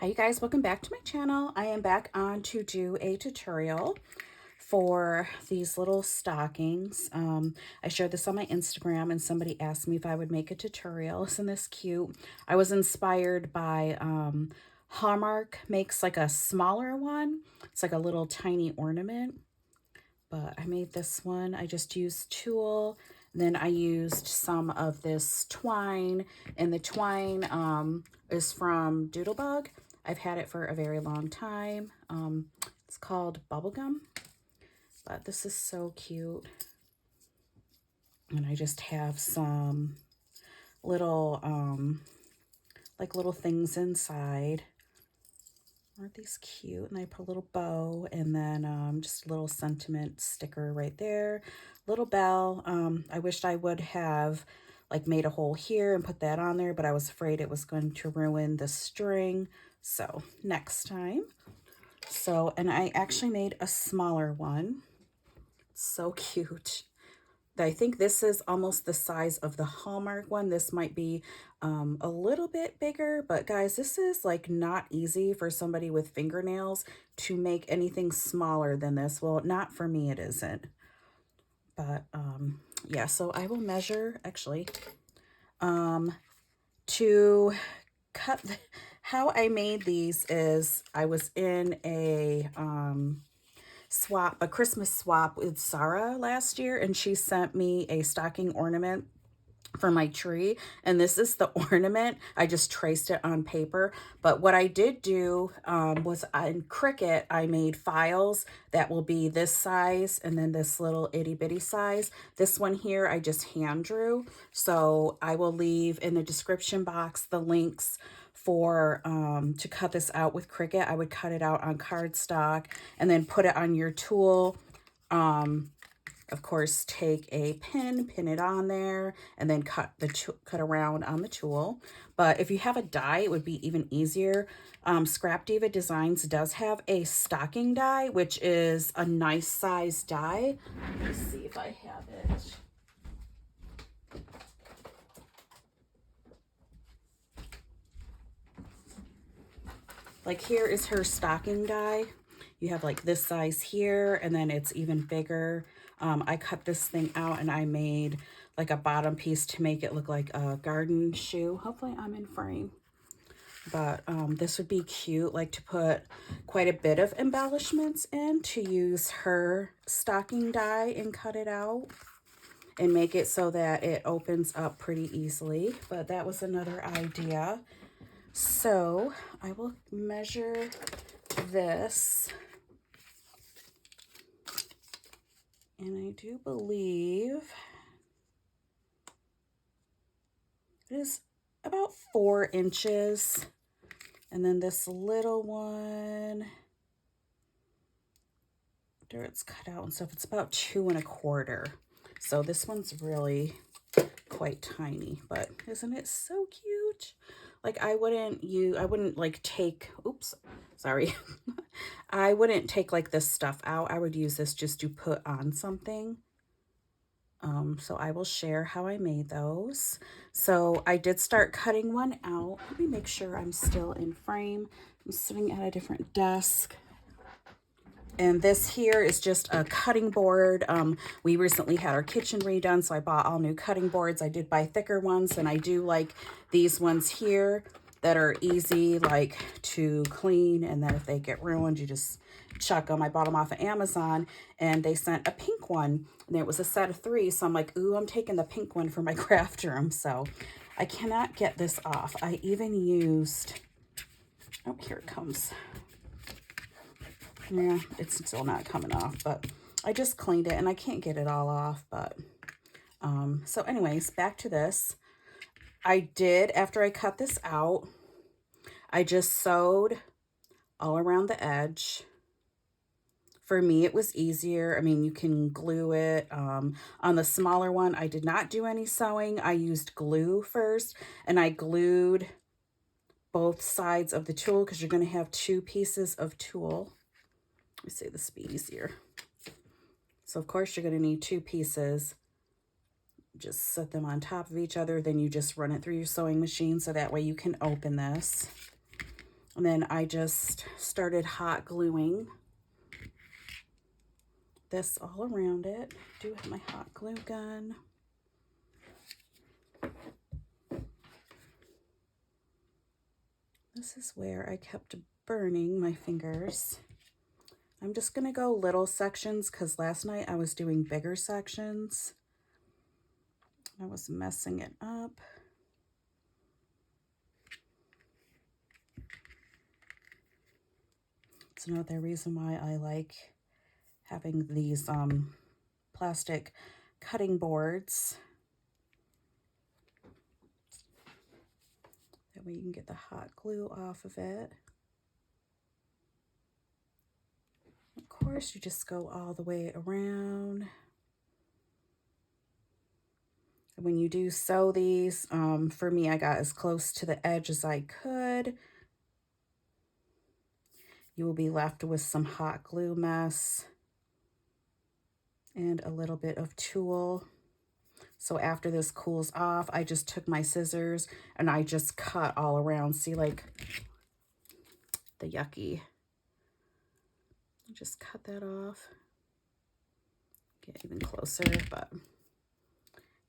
Hi you guys, welcome back to my channel. I am back on to do a tutorial for these little stockings. I shared this on my Instagram and somebody asked me if I would make a tutorial. Isn't this cute? I was inspired by Hallmark makes like a smaller one. It's like a little tiny ornament, but I made this one. I just used tulle. Then I used some of this twine, and the twine is from Doodlebug. I've had it for a very long time. It's called Bubblegum, but this is so cute. And I just have some little, like little things inside. Aren't these cute? And I put a little bow and then just a little sentiment sticker right there. Little bell. I wished I would have like made a hole here and put that on there, but I was afraid it was going to ruin the string. So next time. So, and I actually made a smaller one. So cute. I think this is almost the size of the Hallmark one. This might be a little bit bigger, but guys, this is like not easy for somebody with fingernails to make anything smaller than this. Well, not for me, it isn't. But yeah, so I will measure actually to cut. How I made these is I was in a Christmas swap with Sarah last year, and she sent me a stocking ornament for my tree, and this is the ornament. I just traced it on paper, but what I did do was in Cricut I made files that will be this size and then this little itty bitty size. This one here I just hand drew, so I will leave in the description box the links for to cut this out with Cricut. I would cut it out on cardstock and then put it on your tool. Of course, take a pin it on there, and then cut around on the tool. But if you have a die, it would be even easier. Scrap Diva Designs does have a stocking die, which is a nice size die. Let me see if I have it. Like here is her stocking die. You have like this size here, and then it's even bigger. I cut this thing out and I made like a bottom piece to make it look like a garden shoe. Hopefully I'm in frame. But this would be cute, like to put quite a bit of embellishments in, to use her stocking die and cut it out and make it so that it opens up pretty easily. But that was another idea. So I will measure this. And I do believe it is about 4 inches. And then this little one, after it's cut out and stuff, it's about 2 1/4. So this one's really quite tiny, but isn't it so cute? Like I wouldn't like take, oops, sorry. I wouldn't take like this stuff out. I would use this just to put on something. So I will share how I made those. So I did start cutting one out. Let me make sure I'm still in frame. I'm sitting at a different desk. And this here is just a cutting board. We recently had our kitchen redone, so I bought all new cutting boards. I did buy thicker ones, and I do like these ones here that are easy like to clean, and then if they get ruined, you just chuck them. I bought them off of Amazon, and they sent a pink one, and it was a set of 3, so I'm like, ooh, I'm taking the pink one for my craft room. So I cannot get this off. I even used, oh, here it comes. Yeah, it's still not coming off, but I just cleaned it and I can't get it all off. But so anyways, back to this. I did, after I cut this out, I just sewed all around the edge. For me, it was easier. I mean, you can glue it. On the smaller one, I did not do any sewing. I used glue first, and I glued both sides of the tulle because you're going to have 2 pieces of tulle. Let me say this would be easier. So of course you're going to need 2 pieces. Just set them on top of each other. Then you just run it through your sewing machine so that way you can open this. And then I just started hot gluing this all around it. I do have my hot glue gun. This is where I kept burning my fingers. I'm just gonna go little sections because last night I was doing bigger sections. I was messing it up. It's another reason why I like having these plastic cutting boards. That way you can get the hot glue off of it. Of course, you just go all the way around. When you do sew these, for me, I got as close to the edge as I could. You will be left with some hot glue mess and a little bit of tulle. So after this cools off, I just took my scissors and I just cut all around. See, like the yucky. Just cut that off. Get even closer, but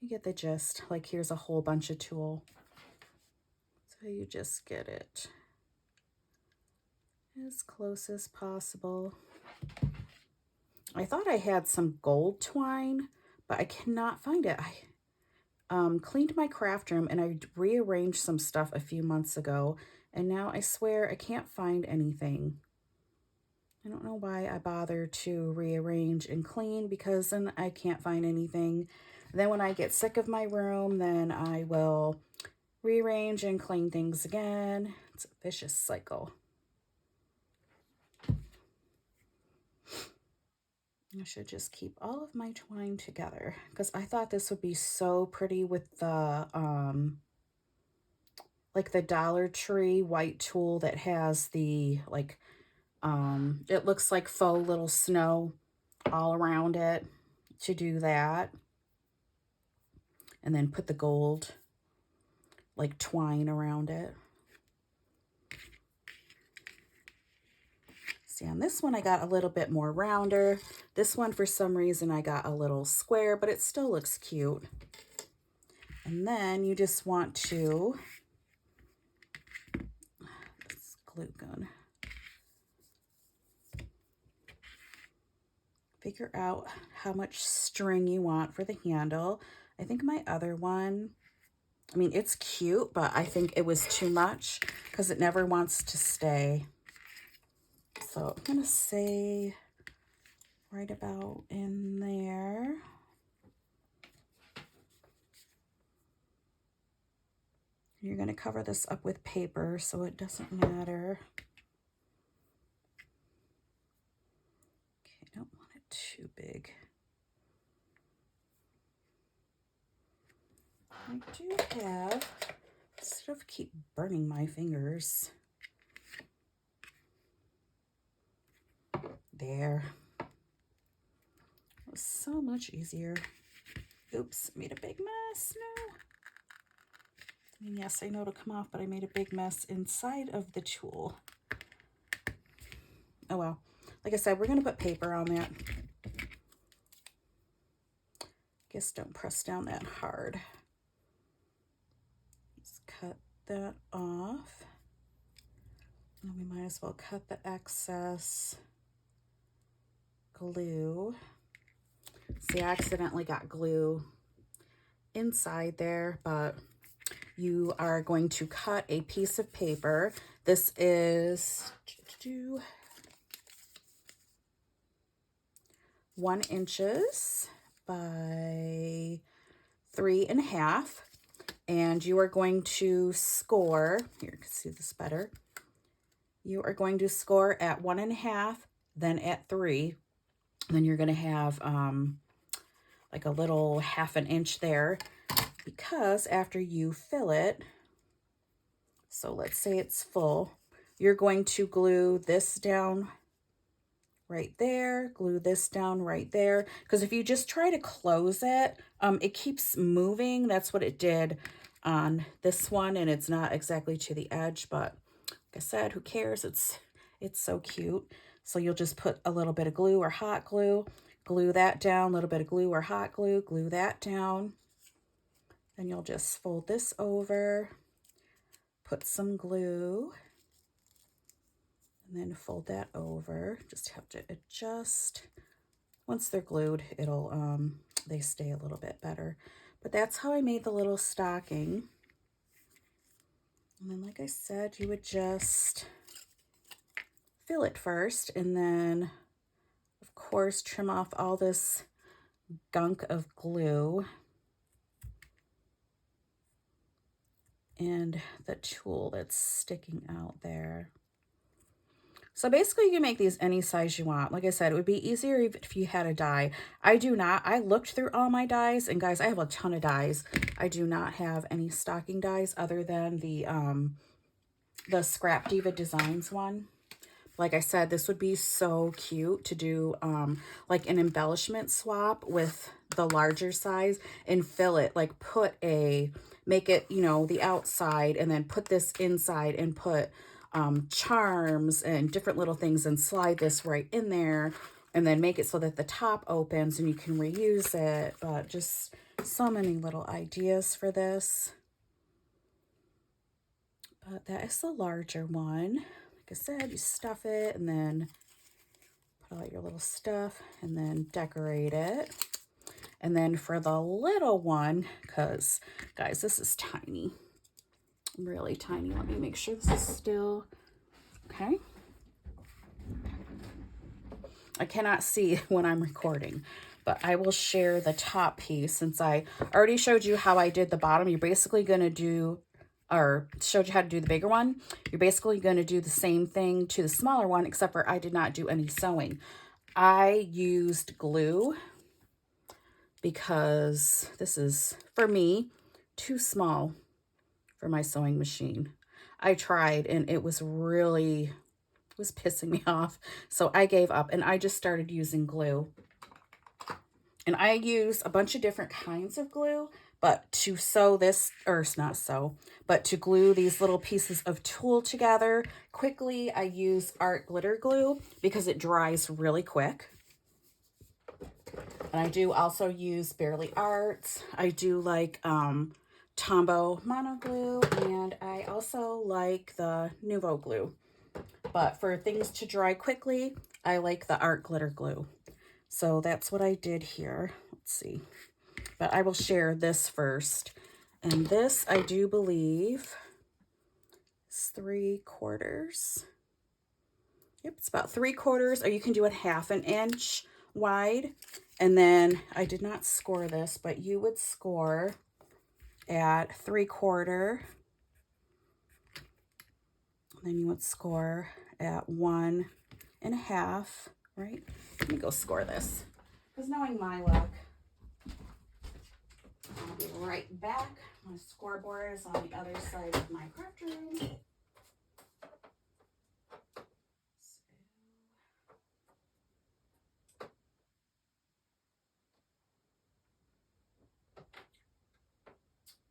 you get the gist. Like here's a whole bunch of tulle. So you just get it as close as possible. I thought I had some gold twine, but I cannot find it. I cleaned my craft room and I rearranged some stuff a few months ago, and now I swear I can't find anything. I don't know why I bother to rearrange and clean, because then I can't find anything. Then when I get sick of my room, then I will rearrange and clean things again. It's a vicious cycle. I should just keep all of my twine together because I thought this would be so pretty with the like the Dollar Tree white tulle that has the like it looks like faux little snow all around it, to do that. And then put the gold like twine around it. See, on this one I got a little bit more rounder. This one for some reason I got a little square, but it still looks cute. And then you just want to, this glue gun, figure out how much string you want for the handle. I think my other one, I mean, it's cute, but I think it was too much because it never wants to stay. So I'm gonna say right about in there. You're gonna cover this up with paper so it doesn't matter. Okay, I don't want it too big. I do have, instead of keep burning my fingers, there. It was so much easier. Oops, made a big mess. No. I mean, yes, I know it'll come off, but I made a big mess inside of the tulle. Oh well. Like I said, we're gonna put paper on that. Guess don't press down that hard. Let's cut that off. And we might as well cut the excess glue. See, I accidentally got glue inside there, but you are going to cut a piece of paper. This is 1 inches by 3.5, and you are going to score, here you can see this better. You are going to score at 1.5, then at 3. Then you're going to have like a little 1/2 inch there, because after you fill it, so let's say it's full, you're going to glue this down right there, glue this down right there, because if you just try to close it, it keeps moving. That's what it did on this one, and it's not exactly to the edge, but I said, who cares? It's so cute. So you'll just put a little bit of glue or hot glue, glue that down, a little bit of glue or hot glue, glue that down. Then you'll just fold this over, put some glue, and then fold that over. Just have to adjust. Once they're glued, it'll they stay a little bit better. But that's how I made the little stocking. And then, like I said, you would just fill it first, and then, of course, trim off all this gunk of glue and the tulle that's sticking out there. So basically, you can make these any size you want. Like I said, it would be easier if you had a die. I do not. I looked through all my dies, and guys, I have a ton of dies. I do not have any stocking dies other than the Scrap Diva Designs one. Like I said, this would be so cute to do like an embellishment swap with the larger size and fill it, like make it, you know, the outside, and then put this inside and put charms and different little things and slide this right in there, and then make it so that the top opens and you can reuse it. But just so many little ideas for this. But that is the larger one. Like I said, you stuff it and then put all your little stuff and then decorate it. And then for the little one, because guys, this is tiny, really tiny. Let me make sure this is still okay. I cannot see when I'm recording, but I will share the top piece since I already showed you how I did the bottom. You're basically going to do, or showed you how to do the bigger one. You're basically going to do the same thing to the smaller one, except for I did not do any sewing. I used glue because this is, for me, too small for my sewing machine. I tried and it was pissing me off. So I gave up and I just started using glue. And I use a bunch of different kinds of glue, but to sew this, or not sew, but to glue these little pieces of tulle together quickly, I use art glitter glue because it dries really quick. And I do also use Barely Arts. I do like Tombow Mono Glue, and I also like the Nouveau glue. But for things to dry quickly, I like the art glitter glue. So that's what I did here. Let's see. But I will share this first. And this, I do believe, is 3/4. Yep, it's about 3/4, or you can do it 1/2 inch wide. And then I did not score this, but you would score at 3/4. And then you would score at 1.5, right? Let me go score this. Because knowing my luck, I'll be right back. My scoreboard is on the other side of my craft room.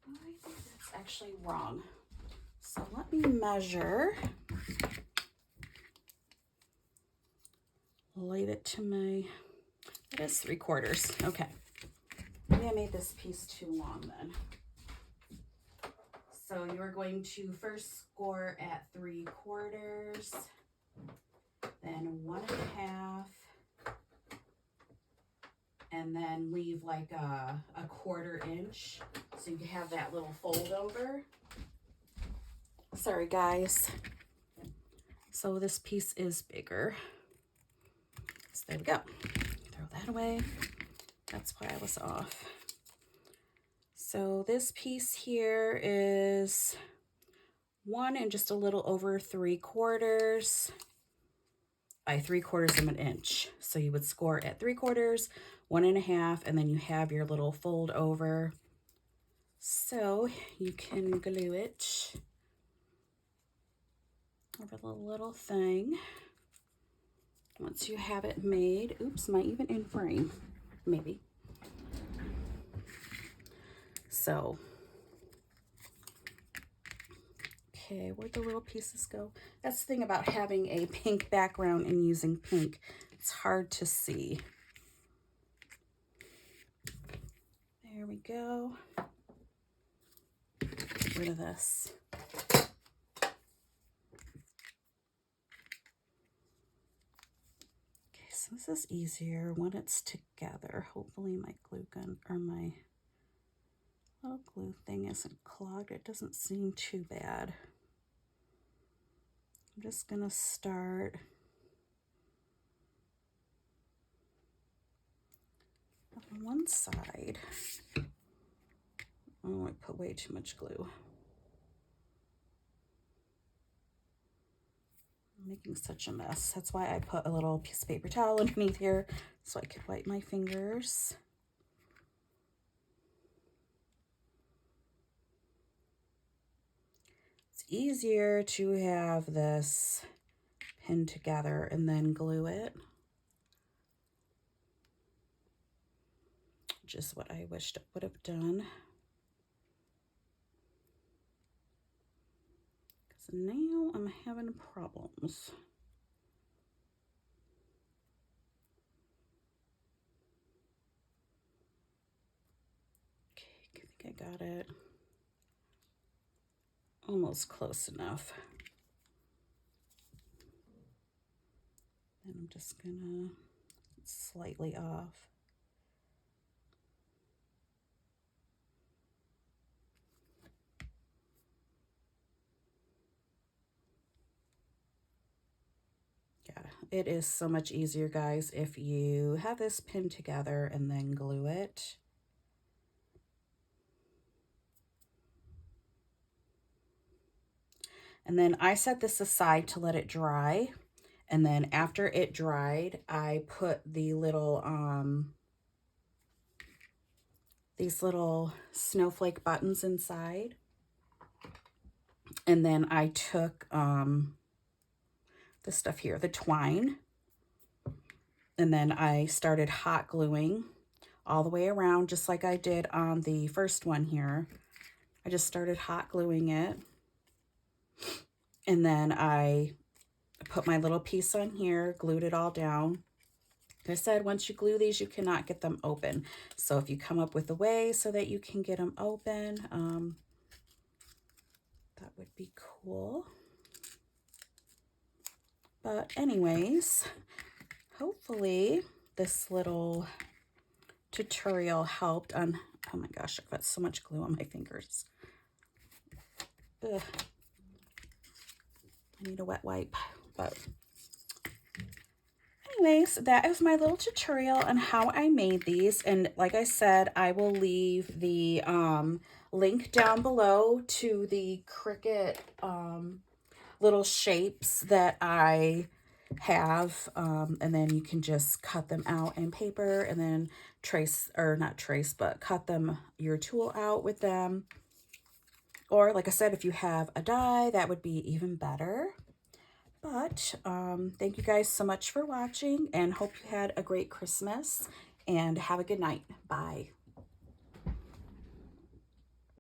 I think that's actually wrong. So let me measure. Leave it to my, it is 3/4. Okay. Maybe I made this piece too long then. So you're going to first score at 3/4, then 1.5, and then leave like a 1/4 inch so you can have that little fold over. Sorry guys. So this piece is bigger. So there we go. Throw that away. That's why I was off. So this piece here is 1 and just a little over 3/4 by 3/4 of an inch. So you would score at 3/4, 1.5, and then you have your little fold over. So you can glue it over the little thing. Once you have it made, oops, am I even in frame? Maybe. So, Okay, where'd the little pieces go? That's the thing about having a pink background and using pink. It's hard to see. There we go. Get rid of this. Okay, so this is easier when it's together. Hopefully my glue gun or my little glue thing isn't clogged. It doesn't seem too bad. I'm just gonna start on one side. Oh, I put way too much glue. I'm making such a mess. That's why I put a little piece of paper towel underneath here so I could wipe my fingers. It's easier to have this pinned together and then glue it. Just what I wished I would have done. Because now I'm having problems. Okay, I think I got it almost close enough. And I'm just gonna slightly off. Yeah, it is so much easier, guys, if you have this pinned together and then glue it. And then I set this aside to let it dry. And then after it dried, I put the little, these little snowflake buttons inside. And then I took this stuff here, the twine. And then I started hot gluing all the way around, just like I did on the first one here. I just started hot gluing it. And then I put my little piece on here, glued it all down. Like I said, once you glue these, you cannot get them open. So if you come up with a way so that you can get them open, that would be cool. But anyways, hopefully this little tutorial helped on, oh my gosh, I've got so much glue on my fingers. Ugh. I need a wet wipe, but anyways, that is my little tutorial on how I made these. And like I said, I will leave the link down below to the Cricut little shapes that I have. And then you can just cut them out in paper and then trace, or not trace, but cut them, your tool out with them. Or like I said, if you have a die, that would be even better. But thank you guys so much for watching, and hope you had a great Christmas, and have a good night. Bye.